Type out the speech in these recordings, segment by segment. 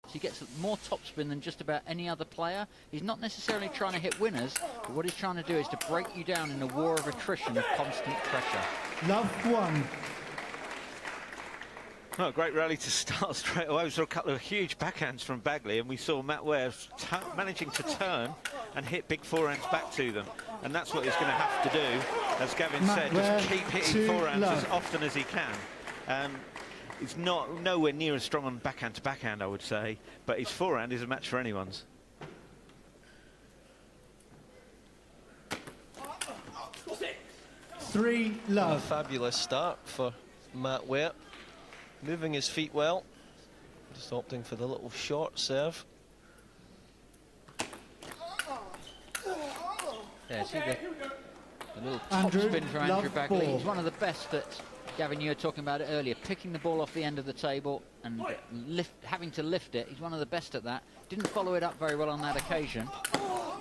shots. He gets more topspin than just about any other player. He's not necessarily trying to hit winners, but what he's trying to do is to break you down in a war of attrition of constant pressure. Love one. Oh, great rally to start straight away. We saw a couple of huge backhands from Baggaley, and we saw Matt Ware managing to turn and hit big forehands back to them. And that's what he's going to have to do, as Gavin said, just keep hitting forehands as often as he can. He's nowhere near as strong on backhand to backhand, I would say, but his forehand is a match for anyone's. Three love. A fabulous start for Matt Ware. Moving his feet well. Just opting for the little short serve. Yeah, see the little top spin from Andrew Baggaley. He's one of the best that, Gavin, you were talking about it earlier, picking the ball off the end of the table and having to lift it. He's one of the best at that. Didn't follow it up very well on that occasion.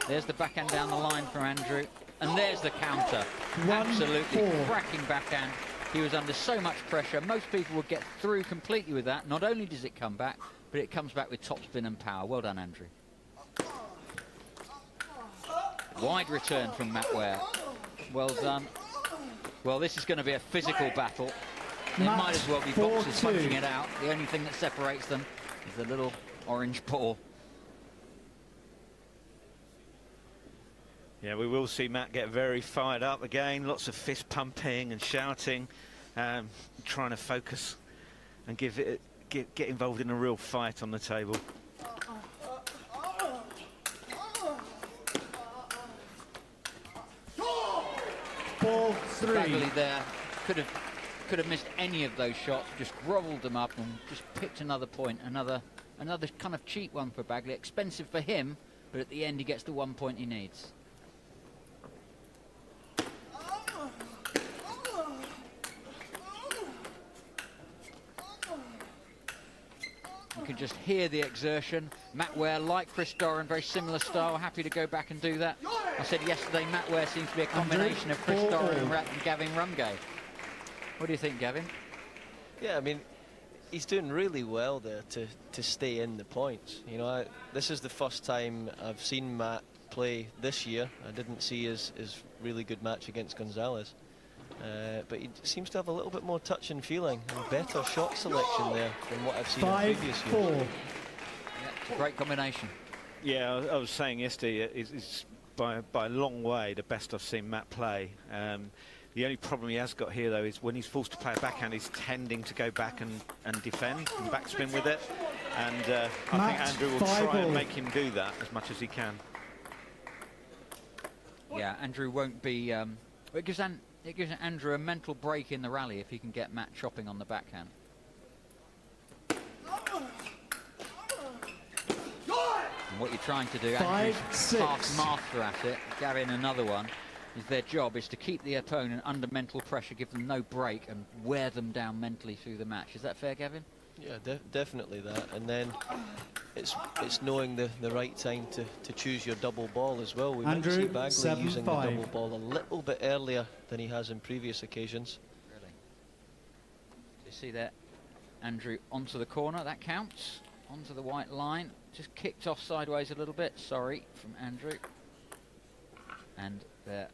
There's the backhand down the line for Andrew. And there's the counter. Absolutely cracking backhand. He was under so much pressure. Most people would get through completely with that. Not only does it come back, but it comes back with topspin and power. Well done, Andrew. Wide return from Matt Ware. Well done. Well, this is going to be a physical battle. It might as well be boxers punching it out. The only thing that separates them is the little orange ball. Yeah, we will see Matt get very fired up again. Lots of fist pumping and shouting, trying to focus and get involved in a real fight on the table. Ball three. Baggaley there could have missed any of those shots. Just grovelled them up and just picked another point. Another kind of cheap one for Baggaley. Expensive for him, but at the end he gets the 1 point he needs. You can just hear the exertion. Matt Ware, like Chris Doran, very similar style, happy to go back and do that. I said yesterday, Matt Ware seems to be a combination of Chris Doran and Gavin Rumgay. What do you think, Gavin? Yeah, I mean, he's doing really well there to stay in the points. You know, this is the first time I've seen Matt play this year. I didn't see his really good match against Gonzalez. But he seems to have a little bit more touch and feeling and better shot selection there than what I've seen in previous years. 5-4. Yeah, it's a great combination. Yeah, I was saying yesterday, it's by a long way the best I've seen Matt play. The only problem he has got here, though, is when he's forced to play a backhand, he's tending to go back and defend and backspin with it. And I think Andrew will try and make him do that as much as he can. Yeah, Andrew won't be... it gives Andrew a mental break in the rally if he can get Matt chopping on the backhand. And what you're trying to do, Andrew's half master at it, Gavin another one, is their job is to keep the opponent under mental pressure, give them no break and wear them down mentally through the match. Is that fair, Gavin? Yeah, definitely that. And then it's knowing the right time to choose your double ball as well. We might see Baggaley using the double ball a little bit earlier than he has in previous occasions. Really? You see that Andrew onto the corner, that counts. Onto the white line, just kicked off sideways a little bit, sorry, from Andrew. And there,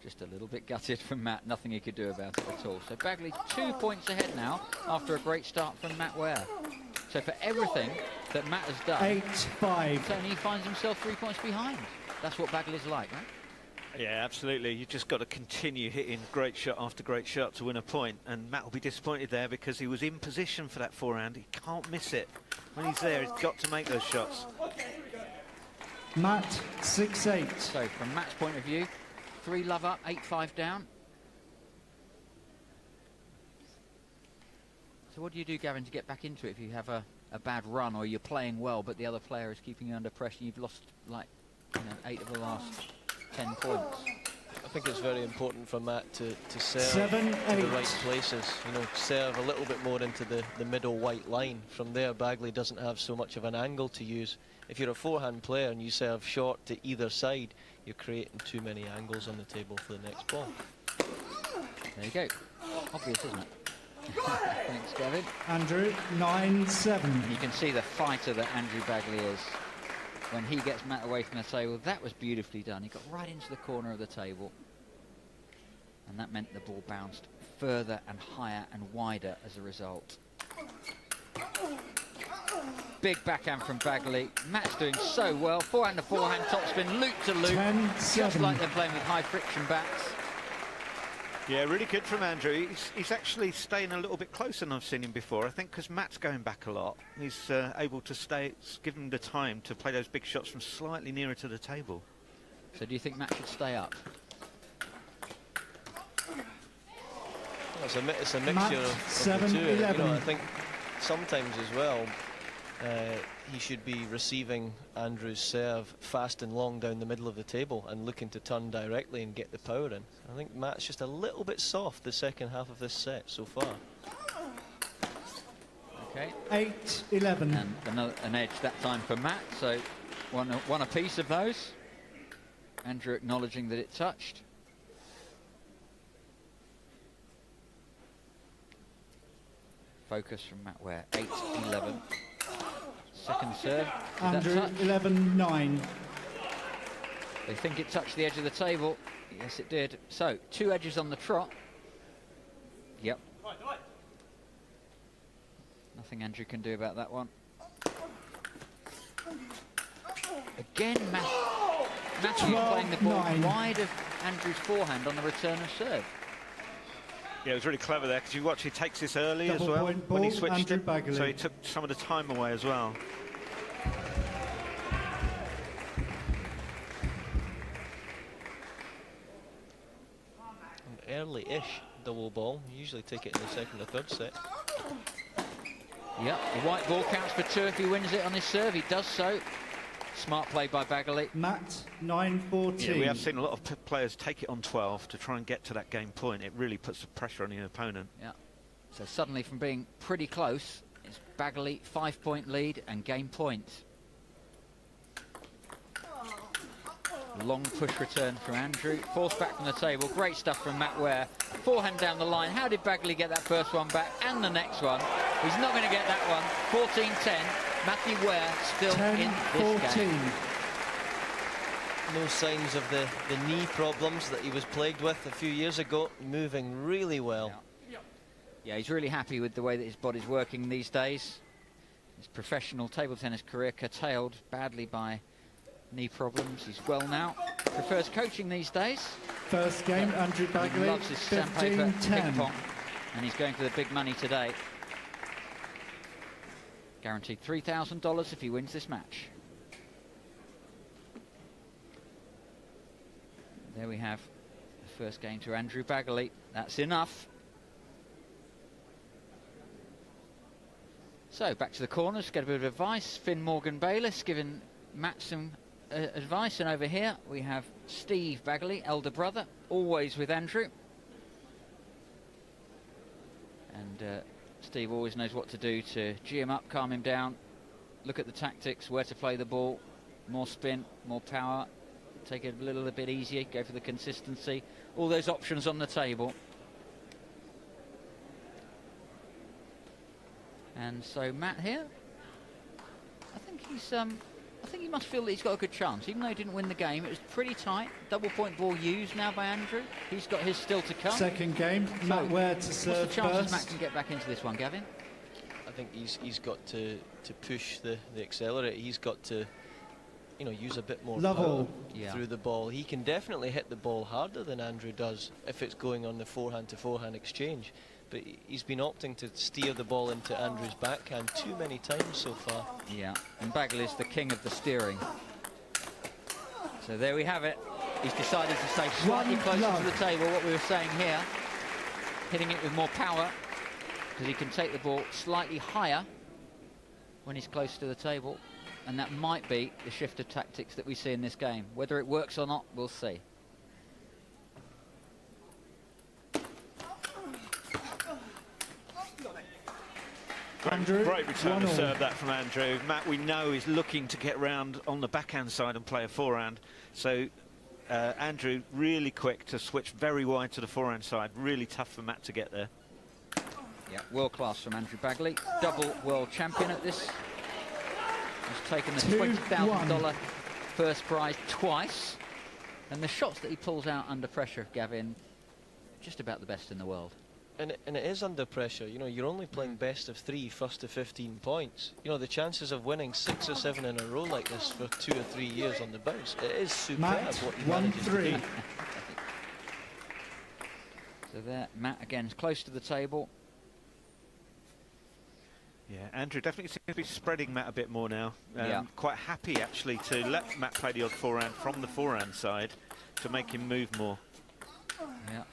just a little bit gutted from Matt, nothing he could do about it at all. So Baggaley 2 points ahead now after a great start from Matt Ware. So for everything that Matt has done, 8-5. Tony finds himself 3 points behind. That's what Baggaley's like, right? Yeah, absolutely. You've just got to continue hitting great shot after great shot to win a point. And Matt will be disappointed there because he was in position for that forehand. He can't miss it. When he's there, he's got to make those shots. Matt, 6-8. So from Matt's point of view, 3 love up, 8-5 down. So what do you do, Gavin, to get back into it if you have a bad run or you're playing well but the other player is keeping you under pressure and you've lost, like, 8 of the last 10 points? I think it's very important for Matt to serve to the right places. You know, serve a little bit more into the middle white line. From there, Baggaley doesn't have so much of an angle to use. If you're a forehand player and you serve short to either side, you're creating too many angles on the table for the next ball. There you go. Obvious, isn't it? Thanks, Gavin. Andrew, 9-7. And you can see the fighter that Andrew Baggaley is when he gets Matt away from the table. That was beautifully done. He got right into the corner of the table. And that meant the ball bounced further and higher and wider as a result. Big backhand from Baggaley. Matt's doing so well. Forehand to forehand, topspin, loop to loop. 10-7. Just like they're playing with high friction bats. Yeah, really good from Andrew. He's actually staying a little bit closer than I've seen him before. I think because Matt's going back a lot, he's able to stay, give him the time to play those big shots from slightly nearer to the table. So do you think Matt should stay up? Well, it's a mixture Matt, of the two. 7-11. I think sometimes as well, he should be receiving Andrew's serve fast and long down the middle of the table and looking to turn directly and get the power in. I think Matt's just a little bit soft the second half of this set so far. Okay. 8-11. And an edge that time for Matt, so one apiece of those. Andrew acknowledging that it touched. Focus from Matt Ware, 8-11. Second serve. Andrew, 11-9. They think it touched the edge of the table. Yes, it did. So, 2 edges on the trot. Yep. Nothing Andrew can do about that one. Again, Matthew playing the ball 12-9. wide of Andrew's forehand on the return of serve. Yeah, it was really clever there because you watch he takes this early Double as well point when he ball, switched Andrew it, Baggaley. so he took some of the time away as well. An early-ish double ball. You usually take it in the second or third set. Yep, the white ball counts for 2 if he wins it on his serve. He does so. Smart play by Baggaley. Matt, 9-14. Yeah, we have seen a lot of players take it on 12 to try and get to that game point. It really puts the pressure on the opponent. Yeah. So suddenly from being pretty close, it's Baggaley 5-point lead and game point. Long push return from Andrew. Fourth back from the table. Great stuff from Matt Ware. Forehand down the line. How did Baggaley get that first one back and the next one? He's not going to get that one. 14-10. Matthew Ware still in this game. No signs of the knee problems that he was plagued with a few years ago. Moving really well. Yeah, he's really happy with the way that his body's working these days. His professional table tennis career curtailed badly by knee problems. He's well now. Prefers coaching these days. First game, Andrew He Baggaley, loves his sandpaper ping 15-10. pong, and he's going for the big money today. Guaranteed $3,000 if he wins this match. There we have the first game to Andrew Baggaley. That's enough. So back to the corners, get a bit of advice. Finn Morgan-Bayliss giving Matt some advice, and over here we have Steve Baggaley, elder brother, always with Andrew. And Steve always knows what to do to gee him up, calm him down, look at the tactics, where to play the ball, more spin, more power, take it a little bit easier, go for the consistency, all those options on the table. And so Matt here, I think he must feel that he's got a good chance. Even though he didn't win the game, it was pretty tight. Double point ball used now by Andrew. He's got his still to come. Second game, Matt Ware to serve what's the chances first. Matt can get back into this one, Gavin? I think he's got to push the accelerator. He's got to, you know, use a bit more power through the ball. He can definitely hit the ball harder than Andrew does if it's going on the forehand to forehand exchange. But he's been opting to steer the ball into Andrew's backhand too many times so far. Yeah, and Baggaley's the king of the steering. So there we have it. He's decided to stay slightly closer to the table, what we were saying here. Hitting it with more power, because he can take the ball slightly higher when he's close to the table. And that might be the shift of tactics that we see in this game. Whether it works or not, we'll see. Great return to serve that from Andrew. Matt, we know, is looking to get round on the backhand side and play a forehand. So Andrew really quick to switch very wide to the forehand side. Really tough for Matt to get there. Yeah, world class from Andrew Baggaley, double world champion at this. He's taken the $20,000 first prize twice. And the shots that he pulls out under pressure, Gavin, just about the best in the world. And it is under pressure. You know, you're only playing best of 3, first to 15 points. You know, the chances of winning 6 or 7 in a row like this for 2 or 3 years on the bounce, it is superb what he manages to do. So there, Matt again is close to the table. Yeah, Andrew definitely seems to be spreading Matt a bit more now. Yeah. Quite happy, actually, to let Matt play the odd forehand from the forehand side to make him move more. Yeah.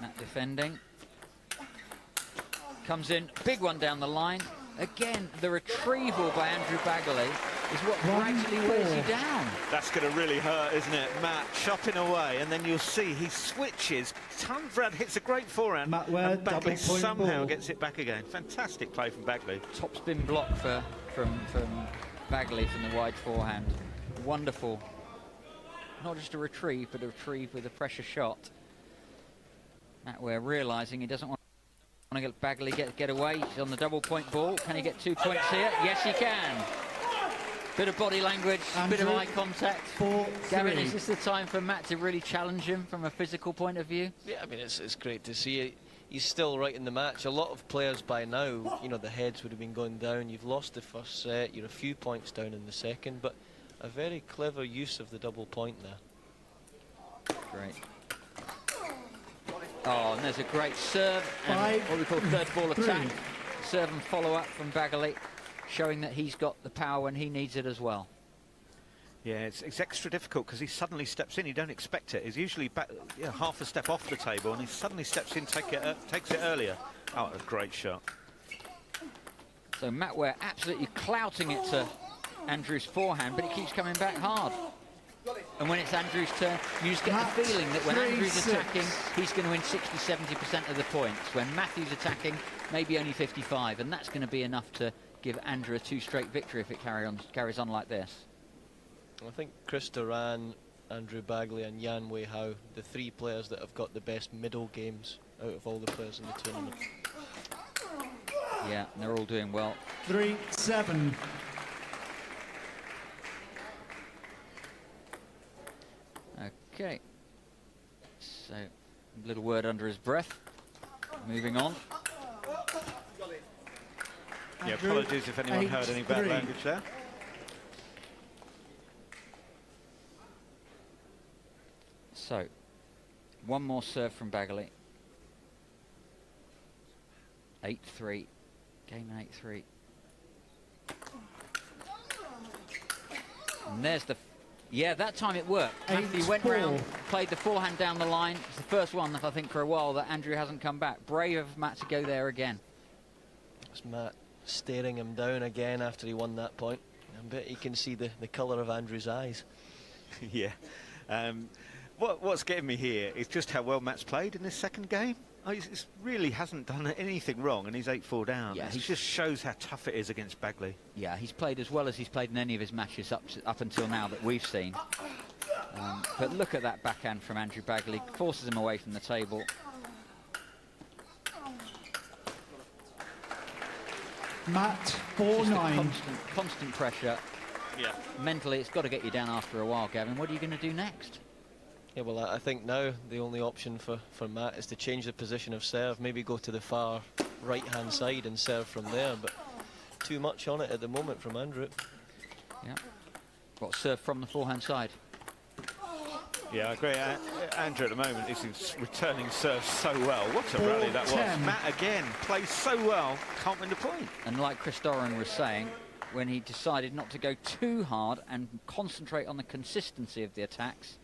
Matt defending. Comes in, big one down the line. Again, the retrieval by Andrew Baggaley is what gradually wears you down. That's going to really hurt, isn't it? Matt chopping away, and then you'll see he switches, turns round, hits a great forehand, Matt Ware, and Baggaley double point somehow ball. gets it back again. Fantastic play from Baggaley. Top spin block from Baggaley from the wide forehand. Wonderful. Not just a retrieve, but a retrieve with a pressure shot. Matt Ware realising he doesn't want to get Baggaley get away. He's on the double point ball. Can he get 2 points here? Yes, he can. Bit of body language, Andrew, bit of eye contact. 4-3. Gavin, is this the time for Matt to really challenge him from a physical point of view? Yeah, I mean, it's great to see. He's still right in the match. A lot of players by now, you know, the heads would have been going down. You've lost the first set. You're a few points down in the second, but a very clever use of the double point there. Great. Oh, and there's a great serve and what we call third ball attack. Serve and follow up from Baggaley, showing that he's got the power when he needs it as well. Yeah, it's extra difficult because he suddenly steps in. You don't expect it. He's usually back, half a step off the table, and he suddenly steps in, takes it earlier. Oh, a great shot. So Matt Ware absolutely clouting it to Andrew's forehand, but it keeps coming back hard. And when it's Andrew's turn, you just get the feeling that when Andrew's attacking, he's going to win 60–70% of the points. When Matthew's attacking, maybe only 55, and that's going to be enough to give Andrew a 2 straight victory if it carries on like this. I think Chris Duran, Andrew Baggaley and Yan Wei Hao, the 3 players that have got the best middle games out of all the players in the tournament. Yeah, and they're all doing well. 3-7. Okay, so a little word under his breath. Moving on. Yeah, apologies if anyone heard any bad language there. So, one more serve from Baggaley. 8-3, game 8-3. And there's the... Yeah, that time it worked. Matthew went round, played the forehand down the line. It's the first one, I think, for a while that Andrew hasn't come back. Brave of Matt to go there again. It's Matt staring him down again after he won that point. I bet you can see the colour of Andrew's eyes. Yeah. What's getting me here is just how well Matt's played in this second game. Oh, he really hasn't done anything wrong, and he's 8-4 down. Yeah, it just shows how tough it is against Baggaley. Yeah, he's played as well as he's played in any of his matches up until now that we've seen. But look at that backhand from Andrew Baggaley, forces him away from the table. Matt 4-9. Constant pressure. Yeah. Mentally, it's got to get you down after a while, Gavin. What are you going to do next? Yeah, well, I think now the only option for Matt is to change the position of serve, maybe go to the far right-hand side and serve from there, but too much on it at the moment from Andrew. Yeah. What, serve from the forehand side? Yeah, I agree. Andrew at the moment is returning serve so well. What a rally that was. Matt again plays so well, can't win the point. And like Chris Doran was saying, when he decided not to go too hard and concentrate on the consistency of the attacks,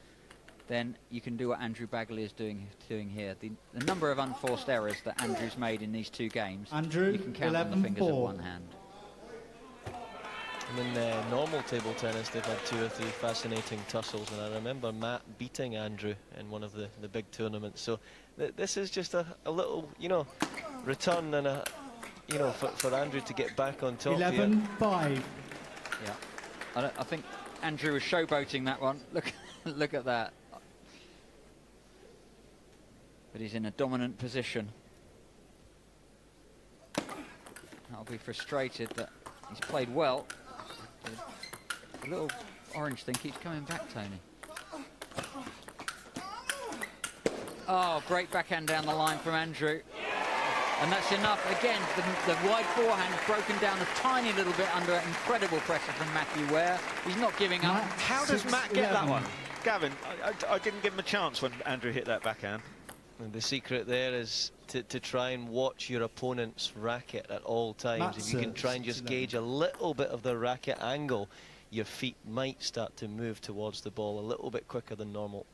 then you can do what Andrew Baggaley is doing here. The number of unforced errors that Andrew's made in these 2 games, you can count on the fingers of one hand. And in normal table tennis, they've had 2 or 3 fascinating tussles, and I remember Matt beating Andrew in one of the big tournaments. So this is just a little, you know, return and a, you know, for Andrew to get back on top. 11-5. Yeah, I think Andrew was showboating that one. Look at that. But he's in a dominant position. I'll be frustrated that he's played well. The little orange thing keeps coming back, Tony. Oh, great backhand down the line from Andrew. And that's enough. Again, the wide forehand broken down a tiny little bit under incredible pressure from Matthew Ware. He's not giving up. How does Matt get that one? Gavin, I didn't give him a chance when Andrew hit that backhand. And the secret there is to try and watch your opponent's racket at all times. If you can try and just gauge a little bit of the racket angle, your feet might start to move towards the ball a little bit quicker than normal.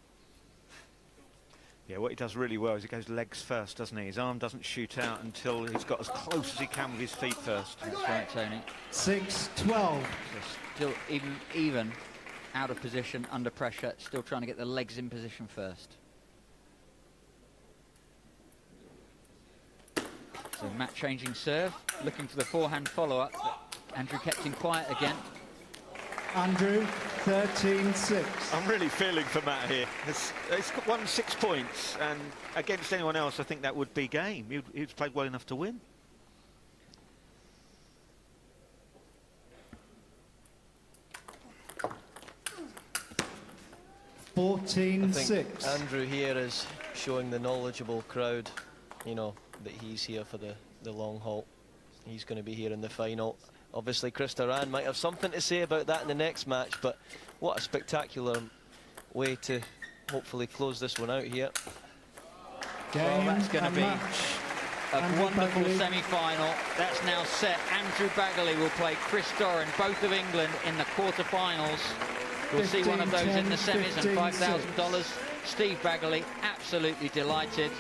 Yeah, what he does really well is he goes legs first, doesn't he? His arm doesn't shoot out until he's got as close as he can with his feet first. That's right, Tony. 6-12. Still even out of position, under pressure, still trying to get the legs in position first. So Matt changing serve, looking for the forehand follow-up. Andrew kept him quiet again. Andrew, 13-6. I'm really feeling for Matt here. He's won 6 points, and against anyone else, I think that would be game. He's played well enough to win. I 14-6. think Andrew here is showing the knowledgeable crowd, you know, that he's here for the long haul. He's going to be here in the final. Obviously, Chris Duran might have something to say about that in the next match, but what a spectacular way to hopefully close this one out here. Well, that's going to be a wonderful semi-final. That's now set. Andrew Baggaley will play Chris Doran, both of England, in the quarter-finals. We'll see one of those in the semis and $5,000. Steve Baggaley absolutely delighted.